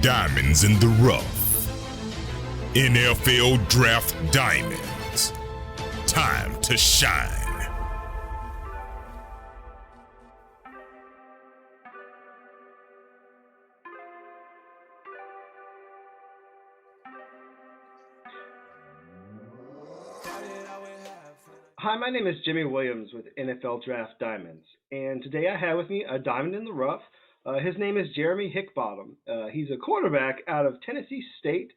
Diamonds in the rough. NFL Draft Diamonds. Time to shine. Hi, my name is Jimmy Williams with NFL Draft Diamonds, and today I have with me a diamond in the rough. His name is Geremy Hickbottom. He's a quarterback out of Tennessee State,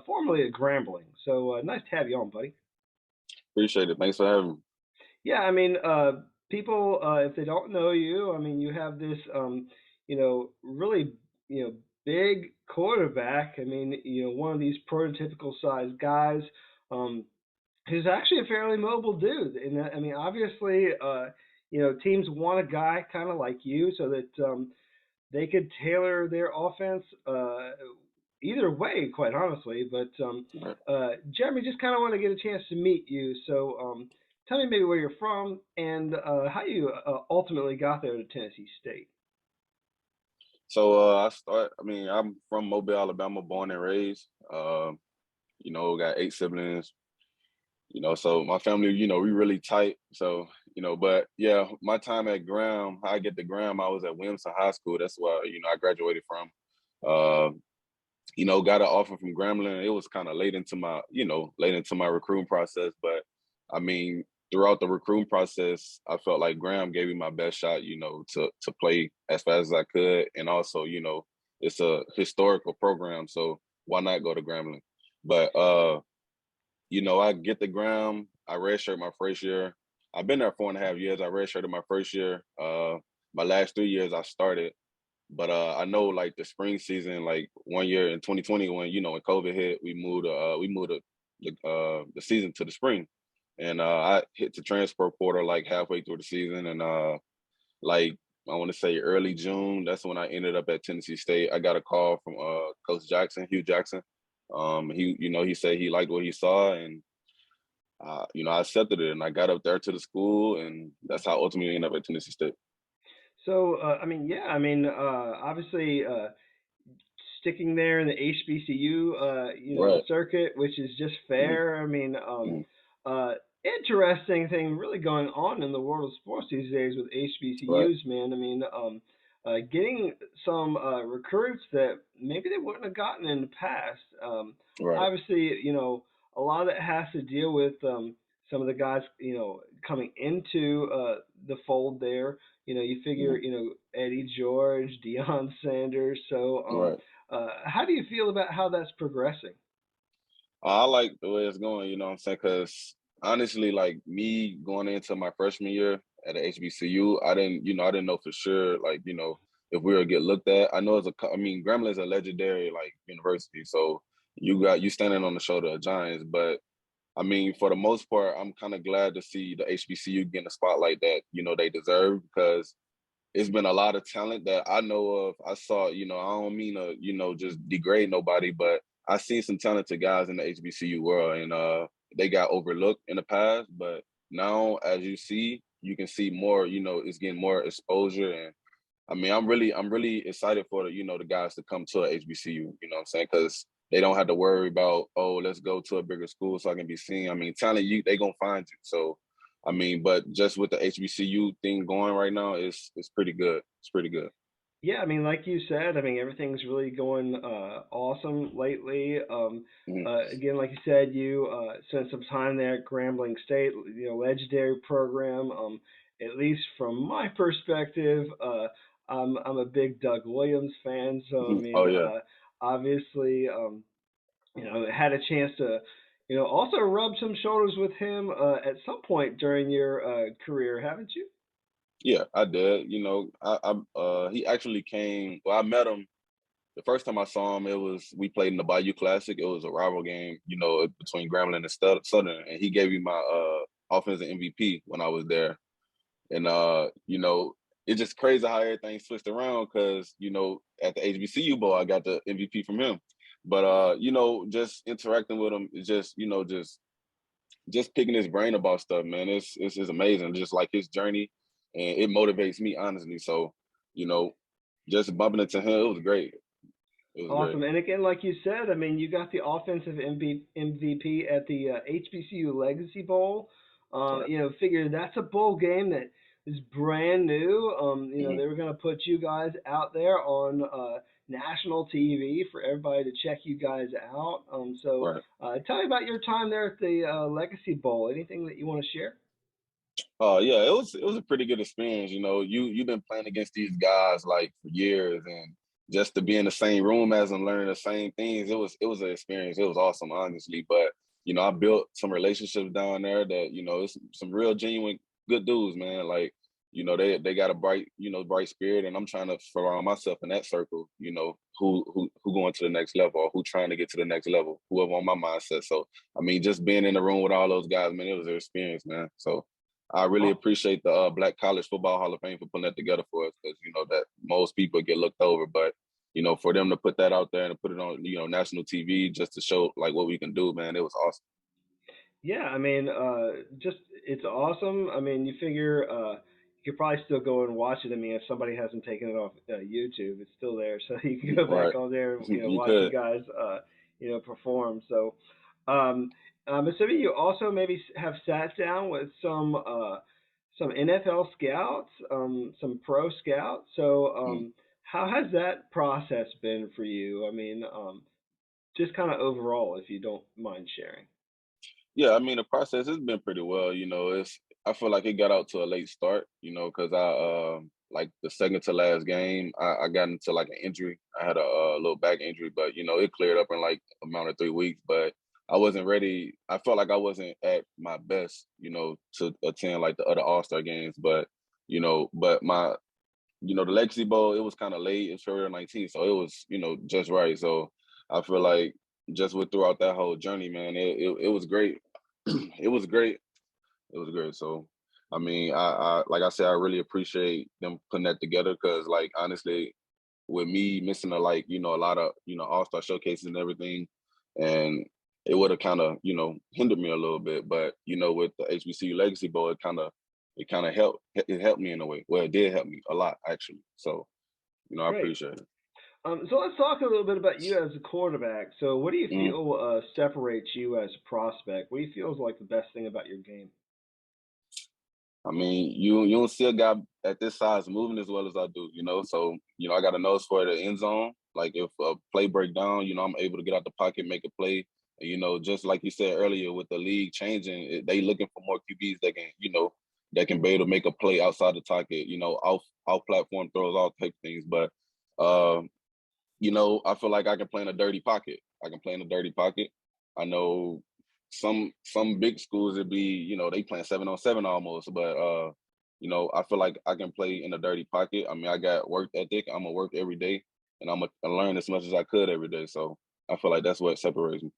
formerly at Grambling. So nice to have you on, buddy. Appreciate it. Thanks for having me. Yeah, I mean, people, if they don't know you, I mean, you have this, really, big quarterback. I mean, one of these prototypical size guys. Um, who's actually a fairly mobile dude. And I mean, obviously, teams want a guy kind of like you so that they could tailor their offense either way, quite honestly. But Right. Jeremy, just kind of want to get a chance to meet you. So tell me maybe where you're from and how you ultimately got there to Tennessee State. So I'm from Mobile, Alabama, born and raised. Got 8 siblings. So my family, we really tight. So, but yeah, my time at Graham, how I get to Graham, I was at Williamson High School. That's where, I graduated from. Uh, got an offer from Grambling. It was kind of late into my recruiting process. But I mean, throughout the recruiting process, I felt like Graham gave me my best shot, to play as fast as I could. And also, it's a historical program. So why not go to Grambling? But I get the Graham. I redshirt my first year. I've been there 4.5 years. I redshirted my first year. My last 3 years I started. But I know like the spring season, like one year in 2020 when COVID hit, we moved the season to the spring. And I hit the transfer portal like halfway through the season. And like I want to say early June, that's when I ended up at Tennessee State. I got a call from Coach Jackson, Hugh Jackson. He said he liked what he saw, and I accepted it, and I got up there to the school, and that's how ultimately I ended up at Tennessee State. So, obviously, sticking there in the HBCU, Right. circuit, which is just Mhm. fair. I mean, Mhm. interesting thing really going on in the world of sports these days with Right. HBCUs, man. I mean, getting some recruits that maybe they wouldn't have gotten in the past. Right. Obviously, a lot of that has to deal with some of the guys, coming into the fold there. You figure, Mhm. Eddie George, Deion Sanders. So, Right. how do you feel about how that's progressing? I like the way it's going, you know what I'm saying? Because honestly, like me going into my freshman year at a HBCU, I didn't know for sure, like, if we were to get looked at. I know Grambling is a legendary like university, so you standing on the shoulder of giants. But I mean, for the most part, I'm kind of glad to see the HBCU getting a spotlight that they deserve because it's been a lot of talent that I know of. I saw, I don't mean to, just degrade nobody, but I seen some talented guys in the HBCU world, and they got overlooked in the past. But now, as you can see more. It's getting more exposure, and I mean, I'm really excited for the guys to come to a HBCU. You know what I'm saying? Because they don't have to worry about, oh, let's go to a bigger school so I can be seen. I mean, talent, they gonna find you. So I mean, but just with the HBCU thing going right now, it's pretty good. It's pretty good. Yeah, I mean, like you said, I mean, everything's really going awesome lately. Mhm. Again, like you said, you spent some time there at Grambling State, legendary program. At least from my perspective, I'm a big Doug Williams fan, so I Oh mean, yeah. obviously, had a chance to, also rub some shoulders with him at some point during your career, haven't you? Yeah, I did. He actually came. Well, I met him the first time I saw him. It was we played in the Bayou Classic. It was a rival game, between Grambling and Southern, and he gave me my offensive MVP when I was there. And it's just crazy how everything switched around because at the HBCU bowl I got the MVP from him. But just interacting with him is just picking his brain about stuff, man. It's just amazing, just like his journey, and it motivates me honestly. So, you know, just bumping into him, it was great. It was great. Awesome. And again, like you said, I mean, you got the offensive MVP at the HBCU Legacy Bowl. Right. Figure that's a bowl game that is brand new. Hmm. They were going to put you guys out there on national TV for everybody to check you guys out. Right. Tell me about your time there at the Legacy Bowl. Anything that you want to share? Oh yeah, it was a pretty good experience. You know, you've been playing against these guys like for years, and just to be in the same room as them, learning the same things, it was an experience. It was awesome, honestly. But I built some relationships down there that it's some real genuine good dudes, man. Like they got a bright spirit, and I'm trying to surround myself in that circle. Who going to the next level, or who trying to get to the next level, whoever on my mindset. So I mean, just being in the room with all those guys, man, it was an experience, man. So I really Oh, appreciate the Black College Football Hall of Fame for putting that together for us, because that most people get looked over, but for them to put that out there and to put it on national TV just to show like what we can do, man, it was awesome. yeah, I mean, just it's awesome. I mean, you figure you could probably still go and watch it. I mean, if somebody hasn't taken it off YouTube, it's still there, so you can go back Right. on there and You watch you could. guys perform. So, I'm assuming you also maybe have sat down with some NFL scouts, some pro scouts. So, Mm. how has that process been for you? I mean, just kind of overall, if you don't mind sharing. Yeah, I mean the process has been pretty well. I feel like it got out to a late start, because I like the second to last game, I got into like an injury. I had a little back injury, but it cleared up in like amount of 3 weeks. But I wasn't ready. I felt like I wasn't at my best, to attend like the other All Star games. But the Legacy Bowl, it was kind of late. It's February 19th, so it was just right. So I feel like just with throughout that whole journey, man, it was great. It was great. It was great. So, I mean, I like I said, I really appreciate them putting that together, because, like, honestly, with me missing a lot of All Star showcases and everything, and it would have kind of hindered me a little bit. But with the HBCU Legacy Bowl, it kind of helped me in a way. Well, it did help me a lot actually. So I Great. appreciate it. So let's talk a little bit about you as a quarterback. So what do you Mhm. feel separates you as a prospect? What do you feel is like the best thing about your game? I mean, you don't see a guy at this size moving as well as I do, So, I got a nose for the end zone. Like if a play break down, I'm able to get out the pocket, make a play. And, just like you said earlier, with the league changing, they looking for more QBs that can be able to make a play outside the pocket, off platform throws, all type of things. But um, I feel like I can play in a dirty pocket. I can play in a dirty pocket. I know some big schools would be, they playing 7-on-7 almost, but I feel like I can play in a dirty pocket. I mean, I got work ethic. I'm gonna work every day, and I'm gonna learn as much as I could every day. So I feel like that's what separates me.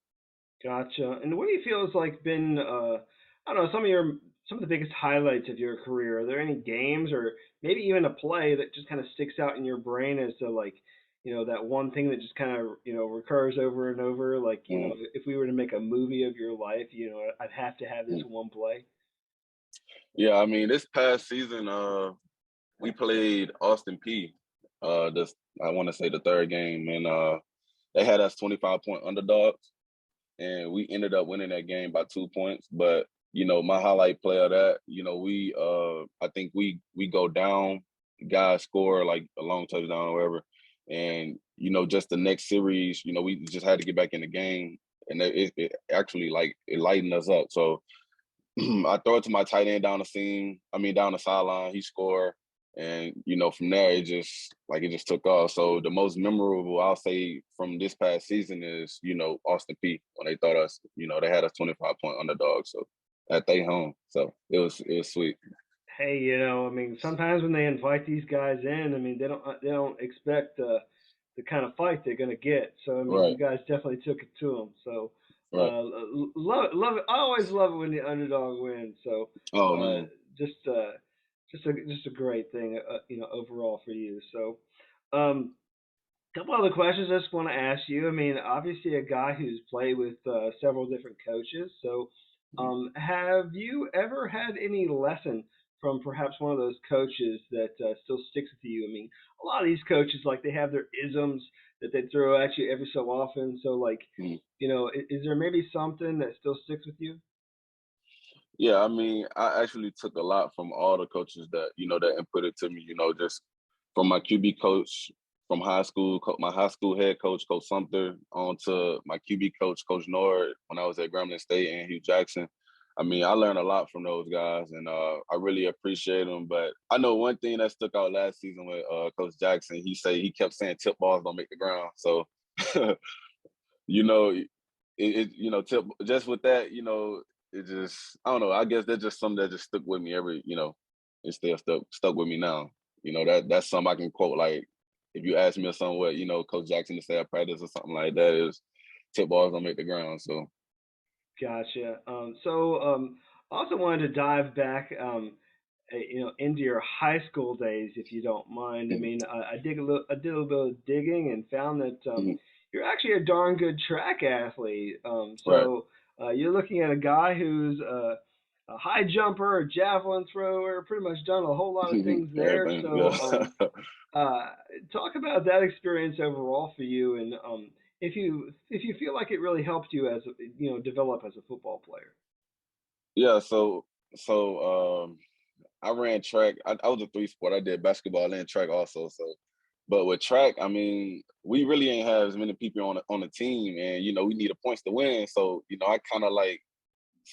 Gotcha. And what do you feel has like been I don't know, some of the biggest highlights of your career? Are there any games or maybe even a play that just kind of sticks out in your brain as to like, that one thing that just kind of, recurs over and over? Like, Mm, if we were to make a movie of your life, I'd have to have this mm. one play. Yeah, I mean, this past season, we played Austin P. This I want to say the third game, and they had us 25-point underdogs, and we ended up winning that game by 2 points. But my highlight play of that, we I think we go down, guys score like a long touchdown or whatever, and just the next series, we just had to get back in the game, and it actually like it lightened us up. So I throw it to my tight end down the seam. I mean, down the sideline. He scored, and from there it just took off. So the most memorable I'll say from this past season is Austin P, when they thought us. They had us 25-point underdogs. So at they home. So it was sweet. Hey, I mean, sometimes when they invite these guys in, I mean, they don't expect the kind of fight they're going to get. So I mean, Right. you guys definitely took it to them. So Right. love it, love it. I always love it when the underdog wins. So Oh uh, man. just just a great thing, overall for you. So couple other questions I just want to ask you. I mean, obviously, a guy who's played with several different coaches. So, Mhm. have you ever had any lesson from perhaps one of those coaches that still sticks with you? I mean, a lot of these coaches, like, they have their isms that they throw at you every so often. So, like, Mhm. is there maybe something that still sticks with you? Yeah, I mean, I actually took a lot from all the coaches that that inputted to me. Just from my QB coach from high school, my high school head coach, Coach Sumter, on to my QB coach, Coach Nord, when I was at Grambling State and Hugh Jackson. I mean, I learned a lot from those guys, and I really appreciate them. But I know one thing that stuck out last season with Coach Jackson. He kept saying tip balls don't make the ground. So, you know, tip just with that, it just I don't know. I guess that's just something that just stuck with me it's still stuck with me now. That's something I can quote. Like if you ask me or something what, Coach Jackson to say at practice or something like that is tip balls don't make the ground. So Gotcha. I also wanted to dive back, into your high school days, if you don't mind. I mhm, mean, I did a little bit of digging and found that mhm, you're actually a darn good track athlete. right. You're looking at a guy who's a high jumper, a javelin thrower, pretty much done a whole lot of things there. Everything, yeah. Uh, Talk about that experience overall for you, and if you feel like it really helped you as develop as a football player. Yeah, so I ran track. I was a three sport. I did basketball and track also. So, but with track, I mean, we really ain't have as many people on the team, and we needed points to win. So, I kind of like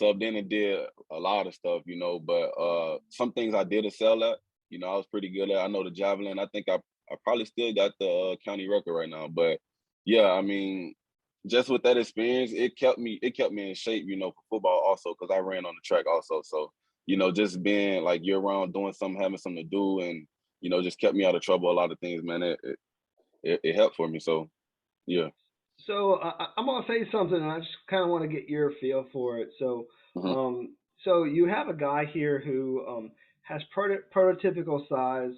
subbed in and did a lot of stuff, But some things I did excel at. I was pretty good at. I know the javelin. I think I probably still got the county record right now. But yeah, I mean, just with that experience, it kept me in shape, for football also because I ran on the track also. So just being like year round, doing something, having something to do, and just kept me out of trouble. A lot of things, man. It helped for me. So yeah. I'm gonna say something, and I just kind of want to get your feel for it. Hmm. You have a guy here who has prototypical size,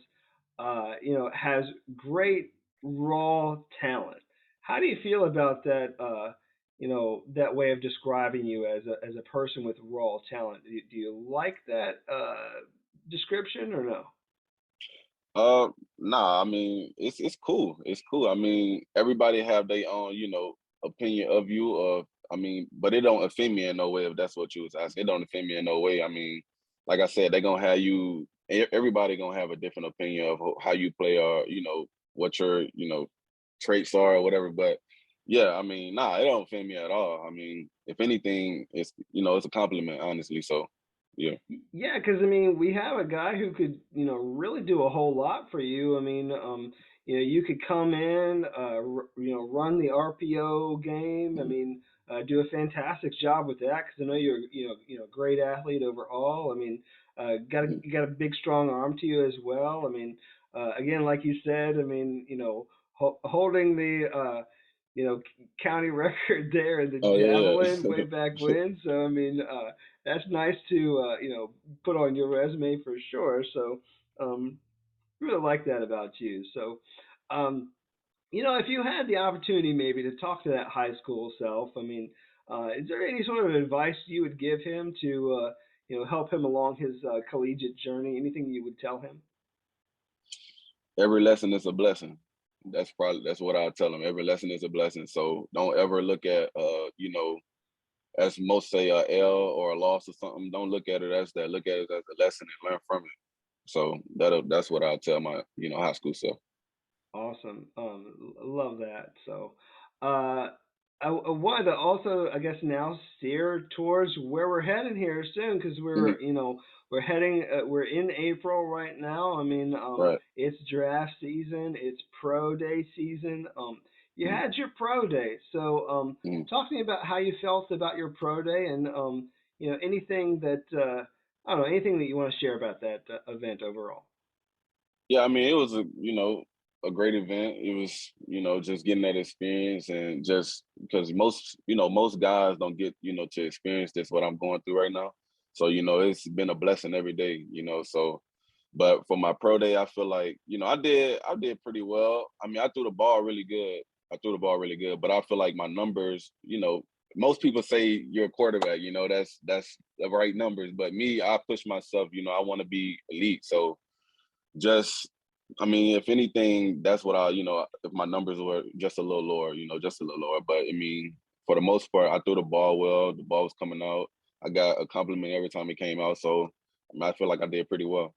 has great raw talent. How do you feel about that? That way of describing you as a person with raw talent. Do you like that description or no? Uh, nah, I mean, it's cool. It's cool. I mean, everybody have their own, opinion of you. I mean, but it don't offend me in no way if that's what you was asking. It don't offend me in no way. I mean, like I said, they gonna have you. Everybody gonna have a different opinion of how you play, or what your traits are or whatever. But yeah, I mean, nah, it don't offend me at all. I mean, if anything, it's a compliment, honestly. So yeah. Yeah, because I mean, we have a guy who could, really do a whole lot for you. I mean, you could come in, run the RPO game. I Mhm. mean, do a fantastic job with that because I know you're, a great athlete overall. I mean, Mhm. you got a big, strong arm to you as well. I mean, again, like you said, I mean, holding the, county record there in the Oh yeah, javelin way yeah. back when. So I mean, that's nice to put on your resume for sure. So really like that about you. So if you had the opportunity maybe to talk to that high school self, I mean, is there any sort of advice you would give him to help him along his collegiate journey? Anything you would tell him? Every lesson is a blessing. That's what I tell them. Every lesson is a blessing. So don't ever look at as most say a L or a loss or something. Don't look at it as that. Look at it as a lesson and learn from it. So that's what I tell my high school self. Awesome. Love that. Uh, I wanted to also, I guess, now steer towards where we're heading here soon, because Mhm. we're in April right now. I mean, Right. it's draft season, it's pro day season. You Mhm. had your pro day, so Mhm. talk to me about how you felt about your pro day, and anything that I don't know, anything that you want to share about that event overall. Yeah, I mean, it was a great event. It was just getting that experience and just because most guys don't get to experience this what I'm going through right now. So it's been a blessing every day. So but for my pro day, I feel like I did pretty well. I mean, I threw the ball really good. I threw the ball really good, but I feel like my numbers, most people say you're a quarterback, that's the right numbers. But me, I push myself, I want to be elite. So just, I mean, if anything, that's what if my numbers were just a little lower, just a little lower. But I mean, for the most part, I threw the ball well. The ball was coming out. I got a compliment every time it came out. So I feel like I did pretty well.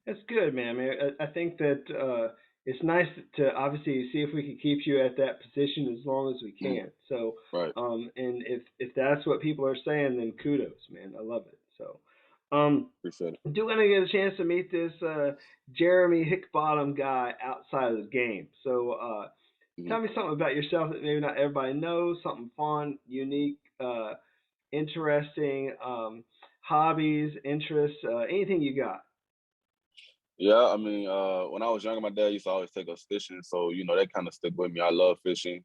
That's good, man. I mean, I think that it's nice to obviously see if we can keep you at that position as long as we Mhm. can. So, Right. and if that's what people are saying, then kudos, man. I love it. So, um, Appreciate it. do want to get a chance to meet this Geremy Hickbottom guy outside of the game. So, Mhm. tell me something about yourself that maybe not everybody knows. Something fun, unique, interesting, hobbies, interests, anything you got. Yeah, I mean, when I was younger, my dad used to always take us fishing, so that kind of stuck with me. I love fishing,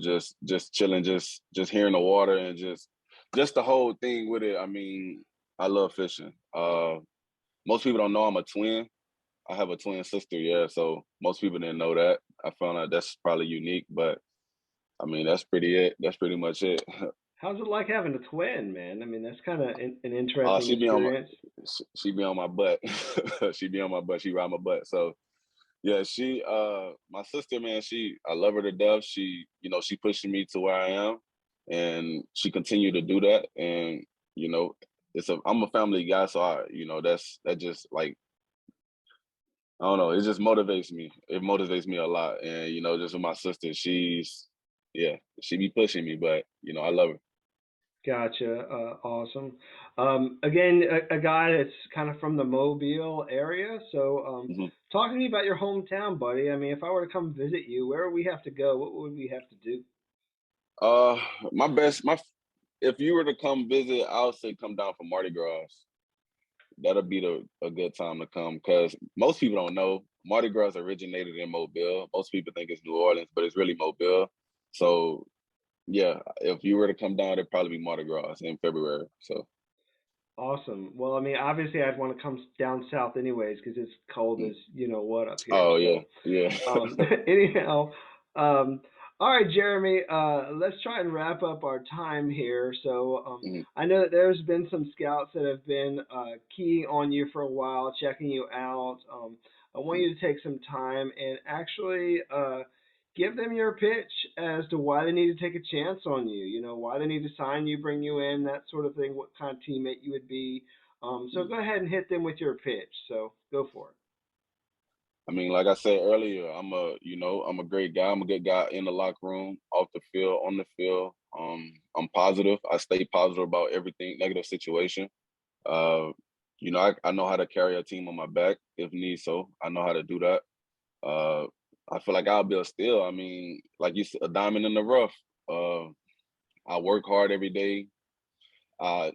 just chilling, just hearing the water and just the whole thing with it. I mean, I love fishing. Most people don't know I'm a twin. I have a twin sister, yeah. So most people didn't know that. I found out that's probably unique, but I mean, that's pretty it. That's pretty much it. How's it like having a twin, man? I mean, that's kind of an interesting She be on my experience. she be on my butt. She be on my butt. She ride my butt. So yeah, my sister, man, I love her to death. She pushing me to where I am, and she continued to do that. And I'm a family guy, so that just like, I don't know, it just motivates me. It motivates me a lot. And just with my sister, yeah, she be pushing me, but I love her. Gotcha. Awesome. Again, a guy that's kind of from the Mobile area. So, Mhm. talk to me about your hometown, buddy. I mean, if I were to come visit you, where would we have to go? What would we have to do? Uh, if you were to come visit, I would say come down for Mardi Gras. That'll be a good time to come because most people don't know Mardi Gras originated in Mobile. Most people think it's New Orleans, but it's really Mobile. So yeah, if you were to come down, it'd probably be Mardi Gras in February. So Awesome. Well, I mean, obviously, I'd want to come down south anyways because it's cold mm. as you know what up here. Oh yeah, So, yeah. anyhow, um, all right, Geremy, let's try and wrap up our time here. So, Mhm, I know that there's been some scouts that have been keying on you for a while, checking you out. I want mhm. you to take some time and actually give them your pitch as to why they need to take a chance on you. You know, why they need to sign you, bring you in, that sort of thing. What kind of teammate you would be. So Mhm. go ahead and hit them with your pitch. So go for it. I mean, like I said earlier, I'm a great guy. I'm a good guy in the locker room, off the field, on the field. I'm positive. I stay positive about everything, negative situation. Uh, I know how to carry a team on my back if need so. I know how to do that. Uh, I feel like I'll be a steal. I mean, like you said, a diamond in the rough. Uh, I work hard every day.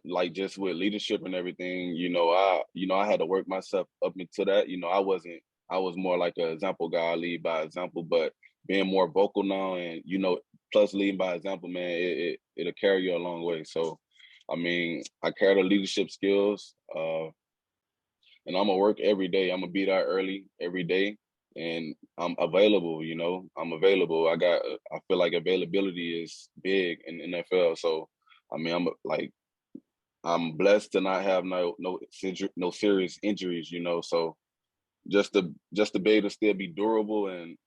Like just with leadership and everything, I had to work myself up into that. I was more like an example guy, I lead by example, but being more vocal now and, plus leading by example, man, it'll carry you a long way. So, I mean, I carry the leadership skills, and I'm gonna work every day. I'm gonna be there early every day, and I'm available. I'm available. I feel like availability is big in the NFL. So, I mean, I'm blessed to not have no serious injuries. So just to be able to still be durable and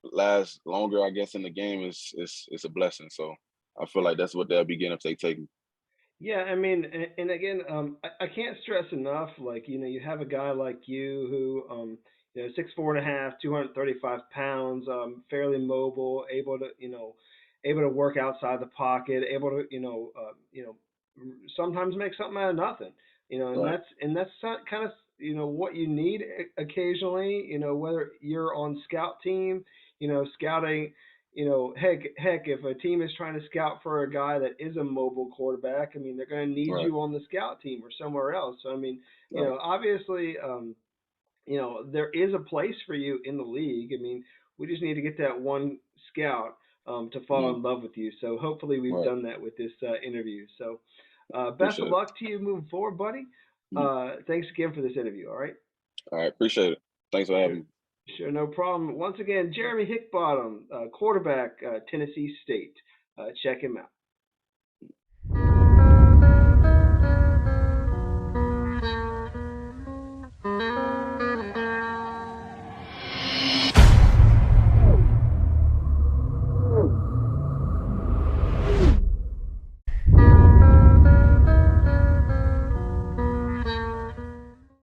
last longer, I guess in the game is a blessing. So I feel like that's what they'll be getting if they take me. Yeah, I mean, and again, I can't stress enough. Like, you have a guy like you who, 6'4.5", 235 pounds, fairly mobile, able to work outside the pocket, able to, sometimes make something out of nothing. And Right, that's kind of, what you need occasionally. Whether you're on scout team, scouting heck, if a team is trying to scout for a guy that is a mobile quarterback, I mean, they're going to need right, you on the scout team or somewhere else. So, I mean, right. obviously, there is a place for you in the league. I mean, we just need to get that one scout to fall Hmm. in love with you. So, hopefully, we've Right. done that with this interview. So, best of Appreciate it. luck to you moving forward, buddy. Mhm. Thanks again for this interview. All right. All right, appreciate it. Thanks for Sure. having me. Sure, no problem. Once again, Geremy Hickbottom, quarterback, Tennessee State. Check him out.